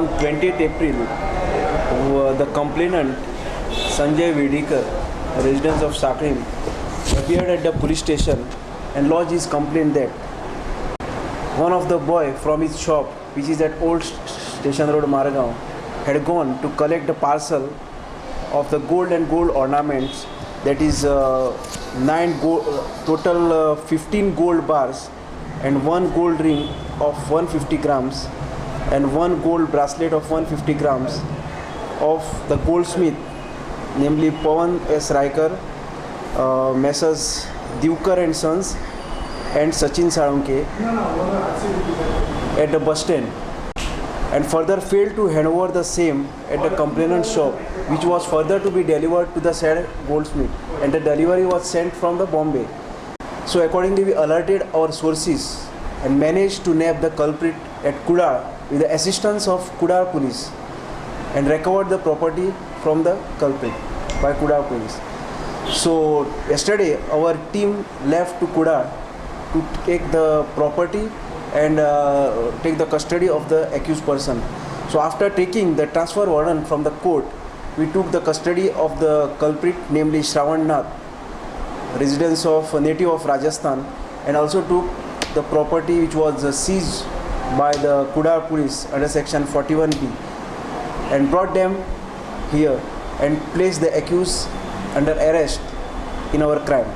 On 20th April, the complainant Sanjay Vidikar, resident of Sakrim, appeared at the police station and lodged his complaint that one of the boy from his shop, which is at Old Station Road, Margao, had gone to collect the parcel of the gold and gold ornaments, that is total 15 gold bars and one gold ring of 150 grams and one gold bracelet of 150 grams of the goldsmith, namely Pawan S. Raikar, Messrs. Divkar and Sons and Sachin Salunke at the bus stand, and further failed to hand over the same at the complainant's shop, which was further to be delivered to the said goldsmith, and the delivery was sent from the Bombay. So accordingly, we alerted our sources and managed to nab the culprit at Kudal with the assistance of Kudal police and recovered the property from the culprit by Kudal police. So yesterday our team left to Kudal to take the property and take the custody of the accused person. So after taking the transfer warrant from the court, we took the custody of the culprit, namely Sharvan Nath, residence of native of Rajasthan, and also took the property which was seized by the Kudal police under section 41B, and brought them here and placed the accused under arrest in our crime.